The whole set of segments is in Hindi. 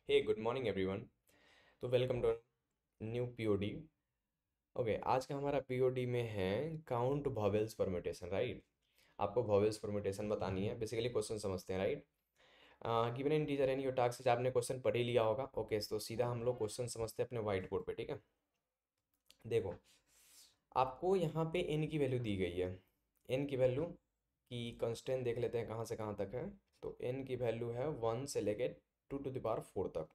हे गुड मॉर्निंग एवरीवन। तो welcome to new POD. Okay, आज का हमारा पीओडी में है काउंट वॉवेल्स परम्यूटेशन, राइट। आपको वॉवेल्स परम्यूटेशन बतानी है। बेसिकली क्वेश्चन समझते हैं, right. Given in teacher any your task, आपने क्वेश्चन पढ़ ही लिया होगा। ओके, तो सीधा हम लोग क्वेश्चन समझते हैं अपने व्हाइट बोर्ड पे, ठीक है। देखो, आपको यहाँ पे एन की वैल्यू दी गई है। एन की वैल्यू की कंस्टेंट देख लेते हैं कहाँ से कहाँ तक है। तो एन की वैल्यू है 1 से लेके 2 टू द पावर 4 तक।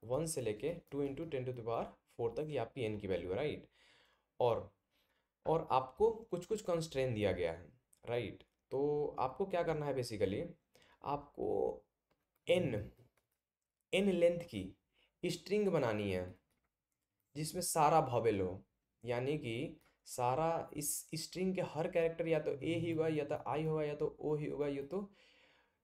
1 से लेके 2 इंटू 10 टू द पावर 4 तक ये आपकी एन की वैल्यू है, राइट। और और आपको कुछ कुछ कंस्ट्रेंट दिया गया है, राइट। तो आपको क्या करना है बेसिकली, आपको एन एन लेंथ की स्ट्रिंग बनानी है जिसमें सारा वॉवेल हो। यानी कि सारा इस स्ट्रिंग के हर कैरेक्टर या तो ए ही होगा, या तो आई होगा, या तो ओ ही होगा, या तो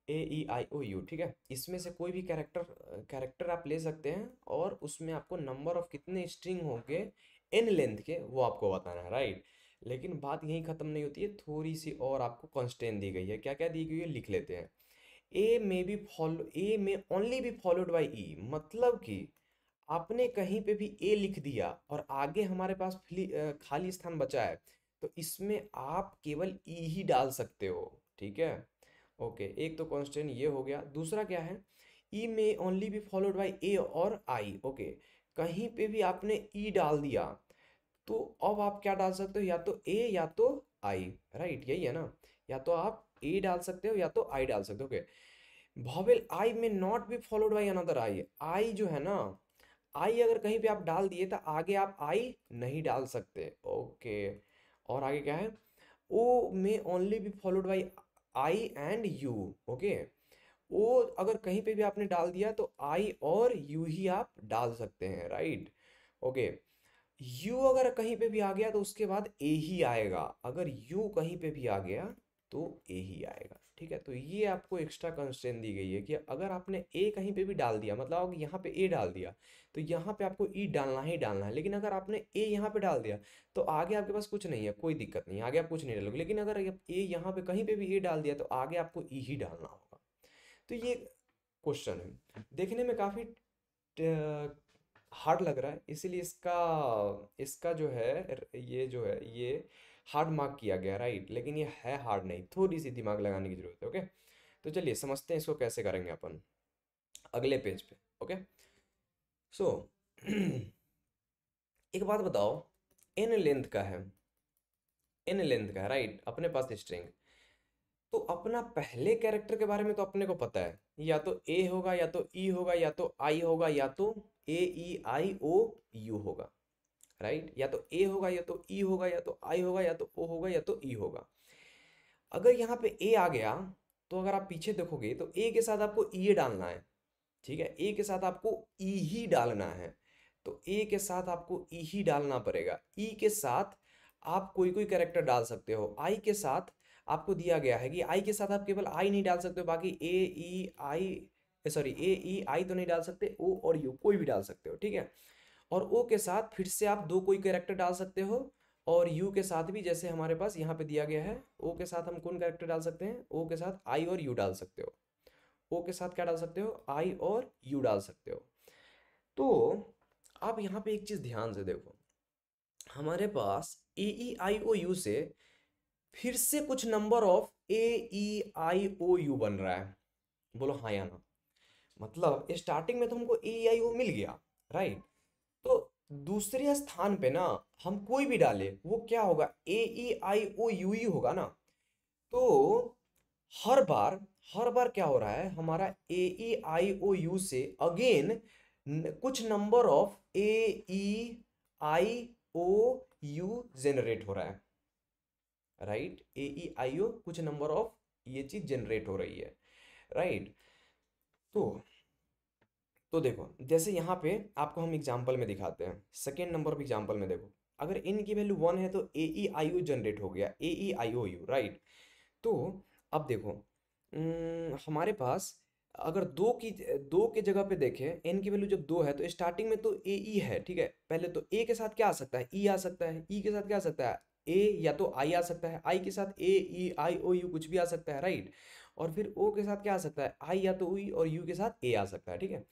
AEIOU, ठीक है। इसमें से कोई भी कैरेक्टर कैरेक्टर आप ले सकते हैं और उसमें आपको नंबर ऑफ कितने स्ट्रिंग होंगे एन लेंथ के वो आपको बताना है, राइट। लेकिन बात यहीं ख़त्म नहीं होती है, थोड़ी सी और आपको कंस्ट्रेंट दी गई है। क्या क्या दी गई है लिख लेते हैं। ए में only be followed by E, मतलब कि आपने कहीं पे भी ए लिख दिया और आगे हमारे पास खाली स्थान बचा है, तो इसमें आप केवल ई ही डाल सकते हो, ठीक है। ओके, एक तो कांस्टेंट ये हो गया। दूसरा क्या है, ई में ओनली बी फॉलोड बाय ए और आई। ओके, कहीं पे भी आपने ई डाल दिया तो अब आप क्या डाल सकते हो, या तो ए या तो आई, राइट, यही है ना। या तो आप ए डाल सकते हो या तो आई डाल सकते हो। Okay, vowel I may not be followed by another I. I जो है ना, आई अगर कहीं पे आप डाल दिए तो आगे आप आई नहीं डाल सकते। ओके, और आगे क्या है, O may only be followed by I and U. Okay, O अगर कहीं पे भी आपने डाल दिया तो आई और यू ही आप डाल सकते हैं, राइट। ओके, यू अगर कहीं पे भी आ गया तो उसके बाद ए ही आएगा। अगर यू कहीं पे भी आ गया तो ए ही आएगा, ठीक है। तो ये आपको एक्स्ट्रा कंस्ट्रेंट दी गई है कि अगर आपने ए कहीं पे भी डाल दिया, मतलब अगर यहाँ पे ए डाल दिया तो यहाँ पे आपको ई डालना ही डालना है। लेकिन अगर आपने ए यहाँ पे डाल दिया तो आगे आपके पास कुछ नहीं है, कोई दिक्कत नहीं है, आगे आप कुछ नहीं डालोगे। लेकिन अगर ए यहाँ पे कहीं पे भी ए डाल दिया तो आगे आपको ई ही डालना होगा। तो ये क्वेश्चन है, देखने में काफ़ी हार्ड लग रहा है, इसीलिए इसका इसका जो है, ये हार्ड मार्क किया गया, राइट। लेकिन ये है हार्ड नहीं, थोड़ी सी दिमाग लगाने की जरूरत है। ओके, तो चलिए समझते हैं इसको कैसे करेंगे अपन अगले पेज पे। ओके, सो एक बात बताओ, एन लेंथ का है, एन लेंथ का है, राइट, अपने पास स्ट्रिंग। तो अपना पहले कैरेक्टर के बारे में तो अपने को पता है, या तो ए होगा, या तो ई होगा, या तो आई होगा, या तो AEIOU होगा, राइट। या तो ए होगा, या तो ई होगा, या तो आई होगा, या तो ओ होगा, या तो ई होगा। अगर यहाँ पे ए आ गया तो अगर आप पीछे देखोगे तो ए के साथ आपको ई डालना है, ठीक है। ए के साथ आपको ई ही डालना है। तो ए के साथ आपको ई ही डालना पड़ेगा। ई के साथ आप कोई कोई कैरेक्टर डाल सकते हो। आई के साथ आपको दिया गया है कि आई के साथ आप केवल आई नहीं डाल सकते हो, बाकी ए ई आई तो नहीं डाल सकते, ओ और यू कोई भी डाल सकते हो, ठीक है। और ओ के साथ फिर से आप दो कोई कैरेक्टर डाल सकते हो। और यू के साथ भी जैसे हमारे पास यहाँ पे दिया गया है, ओ के साथ हम कौन कैरेक्टर डाल सकते हैं, ओ के साथ आई और यू डाल सकते हो। ओ के साथ क्या डाल सकते हो, आई और यू डाल सकते हो। तो आप यहाँ पे एक चीज ध्यान से देखो, हमारे पास AEIOU से फिर से कुछ नंबर ऑफ AEIOU बन रहा है। बोलो हाँ या ना। मतलब स्टार्टिंग में तो हमको AEIO मिल गया, राइट। तो दूसरे स्थान पे ना हम कोई भी डाले वो क्या होगा, AEIOU ही होगा ना। तो हर बार हर बार क्या हो रहा है, हमारा AEIOU से अगेन कुछ नंबर ऑफ AEIOU जनरेट हो रहा है, राइट। AEIO कुछ नंबर ऑफ ये चीज जनरेट हो रही है, राइट। तो देखो, जैसे यहाँ पे आपको हम एग्जांपल में दिखाते हैं, सेकेंड नंबर पे एग्जांपल में देखो। अगर इन की वैल्यू 1 है तो AEIO जनरेट हो गया, AEIOU, राइट। तो अब देखो, हमारे पास अगर दो के जगह पे देखें, एन की वैल्यू जब 2 है तो स्टार्टिंग में तो ए ई है, ठीक है। पहले तो ए के साथ क्या आ सकता है, ई आ सकता है। ई के साथ क्या आ सकता है, ए या तो आई आ सकता है। आई के साथ AEIOU कुछ भी आ सकता है, राइट। और फिर ओ के साथ क्या आ सकता है, आई या तो ई और यू के साथ ए आ सकता है, ठीक है।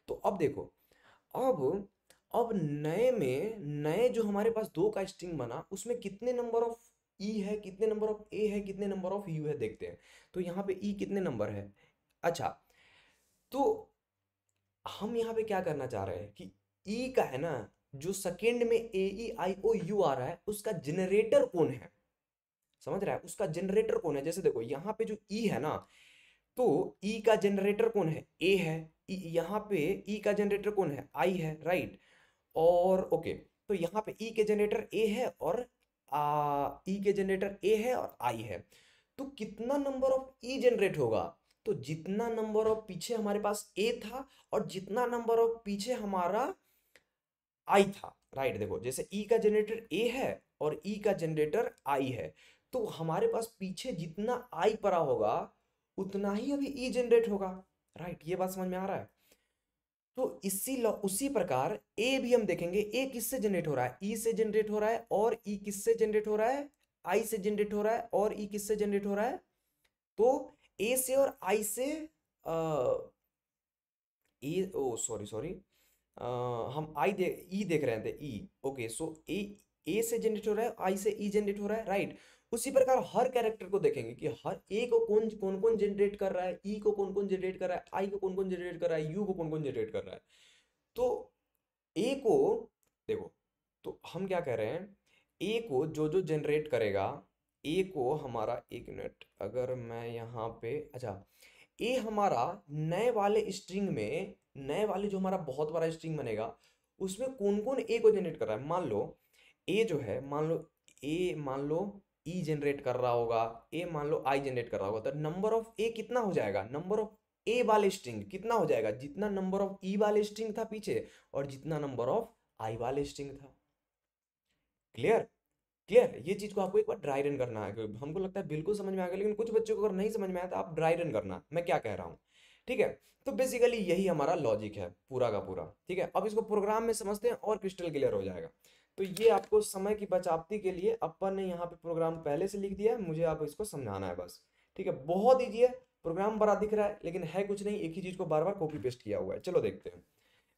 तो अब देखो, अब अब नए जो हमारे पास दो का स्ट्रिंग बना, उसमें कितने नंबर ऑफ ई है, कितने नंबर ऑफ ए है, कितने नंबर ऑफ यू है, देखते हैं। तो यहाँ पे ई कितने नंबर है। अच्छा, तो हम यहाँ पे क्या करना चाह रहे हैं कि ई का है ना, जो सेकेंड में ए ई आई ओ यू आ रहा है, उसका जनरेटर कौन है, समझ रहा है, उसका जनरेटर कौन है। जैसे देखो यहाँ पे जो ई है ना, तो ई का जनरेटर कौन है, ए है। यहाँ पे ई का जनरेटर कौन है, आई है, राइट। और ओके, तो यहाँ पे ई के जनरेटर ए है और ई के जनरेटर ए है और आई है। तो कितना नंबर ऑफ ई जनरेट होगा, तो जितना नंबर ऑफ पीछे हमारे पास ए था और जितना नंबर ऑफ पीछे हमारा आई था, राइट। देखो जैसे ई का जनरेटर ए है और ई का जनरेटर आई है, तो हमारे पास पीछे जितना आई पड़ा होगा उतना ही अभी ई जनरेट होगा, राइट। ये बात समझ में आ रहा है। तो उसी प्रकार ए भी हम देखेंगे, ए किससे जनरेट हो रहा है, ई से जनरेट हो रहा है, और ई किससे जनरेट हो रहा है, आई से जनरेट हो रहा है, और ई किससे जनरेट हो रहा है, तो ए से और आई से, ए ओ सॉरी सॉरी, हम ई देख रहे थे, ई। ओके, सो ए से जनरेट हो रहा है, आई से ई जनरेट हो रहा है, राइट। उसी प्रकार हर कैरेक्टर को देखेंगे कि हर ए को कौन कौन कौन जनरेट कर रहा है, ई को कौन कौन जनरेट कर रहा है, आई को कौन कौन जनरेट कर रहा है, यू को कौन कौन जनरेट कर रहा है। तो ए को देखो, तो हम क्या कह रहे हैं, ए को जो जो जनरेट करेगा, ए को हमारा, एक मिनट, अगर मैं यहाँ पे, अच्छा, ए हमारा नए वाले स्ट्रिंग में, नए वाले जो हमारा बहुत बड़ा स्ट्रिंग बनेगा, उसमें कौन कौन ए को जनरेट कर रहा है। मान लो ए जो है, मान लो ए, मान लो ई जनरेट कर रहा होगा, ए मान लो आई जनरेट कर रहा होगा, तो नंबर ऑफ ए कितना हो जाएगा, नंबर ऑफ ए वाले स्ट्रिंग कितना हो जाएगा, जितना नंबर ऑफ ई वाले स्ट्रिंग था पीछे और जितना नंबर ऑफ आई वाले स्ट्रिंग था। Clear, clear. ये चीज को आपको एक बार ड्राई रन करना है, क्योंकि हमको लगता है बिल्कुल समझ में आ गया, लेकिन कुछ बच्चों को अगर नहीं समझ में आया तो आप ड्राई रन करना मैं क्या कह रहा हूँ, ठीक है। तो बेसिकली यही हमारा लॉजिक है पूरा का पूरा, ठीक है। अब इसको प्रोग्राम में समझते हैं और क्रिस्टल क्लियर हो जाएगा। तो ये आपको समय की बचावती के लिए अपन ने यहाँ पे प्रोग्राम पहले से लिख दिया है, मुझे आप इसको समझाना है बस, ठीक है। बहुत ईजी है, प्रोग्राम बड़ा दिख रहा है लेकिन है कुछ नहीं, एक ही चीज को बार बार कॉपी पेस्ट किया हुआ है। चलो देखते हैं।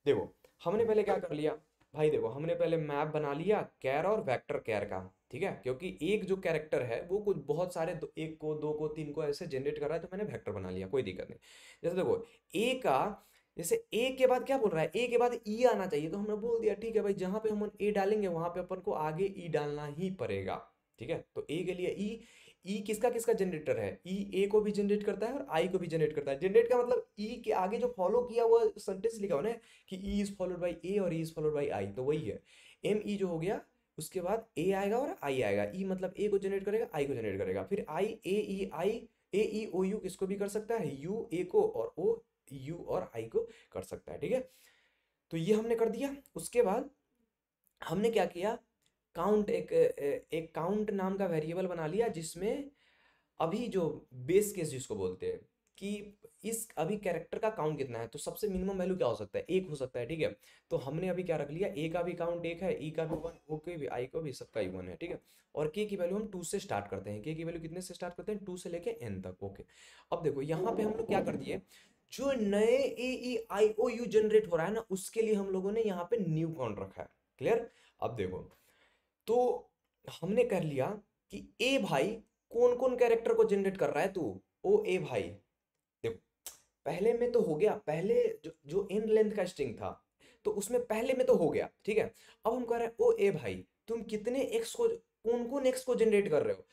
देखो हमने पहले क्या कर लिया भाई, देखो हमने पहले मैप बना लिया कैर और वेक्टर कैर का, ठीक है। क्योंकि एक जो कैरेक्टर है वो कुछ बहुत सारे एक को, दो को, तीन को ऐसे जनरेट कर रहा है, तो मैंने वेक्टर बना लिया, कोई दिक्कत नहीं। जैसे देखो ए का, जैसे ए के बाद क्या बोल रहा है, ए के बाद ई आना चाहिए, तो हमने बोल दिया ठीक है भाई, जहां पे हम ए डालेंगे वहां पे अपन को आगे ई डालना ही पड़ेगा, ठीक है। तो ए के लिए ई, ई किसका किसका जनरेटर है, ई ए को भी जनरेट करता है और आई को भी जनरेट करता है। जनरेट का मतलब ई के आगे जो फॉलो किया हुआ सेंटेंस लिखा हुआ ना, कि ई इज फॉलोड बाई ए और ई इज फॉलोड बाई आई, तो वही है एम ई जो हो गया। उसके बाद ए आएगा और आई आएगा, ई मतलब ए को जनरेट करेगा, आई को जनरेट करेगा, फिर आई ए ई आई, ए ई ओ यू किसको भी कर सकता है, यू ए को, और ओ यू और आई को कर सकता है, ठीक है। तो ये हमने कर दिया। उसके बाद हमने क्या किया, काउंट, एक काउंट नाम का वेरिएबल बना लिया, जिसमें अभी जो बेस केस जिसको बोलते हैं, कि इस अभी कैरेक्टर का काउंट कितना है, तो सबसे मिनिमम वैल्यू क्या हो सकता है, एक हो सकता है, ठीक है। तो हमने अभी क्या रख लिया, ए का भी काउंट एक है, ई का भी वन, ओ के भी, आई का भी, सबका ही वन है, ठीक है। और के की वैल्यू हम टू से स्टार्ट करते हैं, के की वैल्यू कितने से स्टार्ट करते हैं, टू से लेके एन तक, ओके। अब देखो यहाँ पे हम लोग क्या कर दिए, जो नए ए ई आई ओ यू जनरेट हो रहा है ना, उसके लिए हम लोगों ने यहाँ पे न्यू काउंट रखा है। क्लियर। अब देखो, तो हमने कर लिया कि ए भाई कौन कौन कैरेक्टर को जनरेट कर रहा है तू, ओ ए भाई। देखो पहले में तो हो गया, पहले जो जो इन लेंथ का स्ट्रिंग था, तो उसमें पहले में तो हो गया, ठीक है। अब हम कह रहे हैं ओ ए भाई, तुम कितने एक्स को, कौन कौन एक्स को जनरेट कर रहे हो,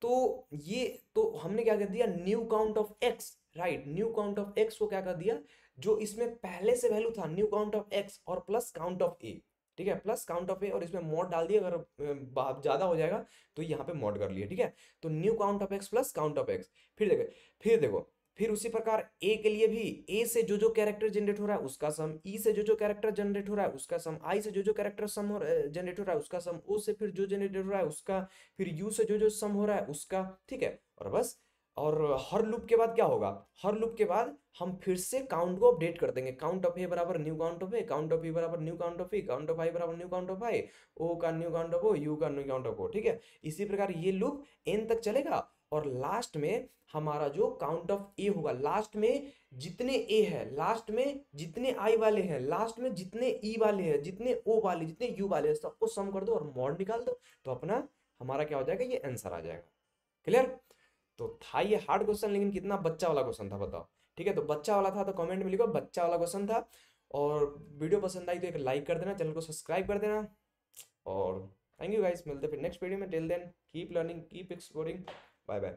तो ये, तो हमने क्या कर दिया, new count of x, right. New count of x को क्या कर दिया, जो इसमें पहले से वैल्यू था, न्यू काउंट ऑफ एक्स और प्लस काउंट ऑफ ए, ठीक है, प्लस काउंट ऑफ ए, और इसमें मॉड डाल दिया, अगर ज्यादा हो जाएगा तो यहाँ पे मॉड कर लिया, ठीक है। तो new count of x plus count of x, फिर देखो फिर उसी प्रकार ए के लिए भी, ए से जो जो कैरेक्टर जनरेट हो रहा है उसका सम, ई से जो जो कैरेक्टर जनरेट हो रहा है उसका सम, आई से जो जो कैरेक्टर सम जनरेट हो रहा है उसका सम, ओ से फिर जो जनरेट हो रहा है उसका, फिर यू से जो जो सम हो रहा है उसका, ठीक है। और बस, और हर लूप के बाद क्या होगा, हर लूप के बाद हम फिर से काउंट को अपडेट कर देंगे, काउंट ऑफ ए बराबर new count of A, count of E बराबर new count of E, count of I बराबर new count of I, O का new count of O, U का न्यू काउंट ऑफ ओ, ठीक है। इसी प्रकार ये लूप एन तक चलेगा, और लास्ट में हमारा जो काउंट ऑफ ए होगा, लास्ट में जितने ए है, लास्ट में जितने आई वाले हैं, लास्ट में जितने ई वाले हैं, जितने ओ वाले, जितने यू वाले हैं, सबको सम कर दो और मॉड निकाल दो, तो अपना हमारा क्या हो जाएगा, ये आंसर आ जाएगा। क्लियर? तो था ये हार्ड क्वेश्चन, लेकिन कितना बच्चा वाला क्वेश्चन था बताओ। ठीक है, तो बच्चा वाला था तो कमेंट में लिखो बच्चा वाला क्वेश्चन था। और वीडियो पसंद आई तो एक लाइक कर देना, चैनल को सब्सक्राइब कर देना। और थैंक यू गाइस, मिलते हैं फिर नेक्स्ट वीडियो में। Till then keep learning, keep exploring. Bye bye.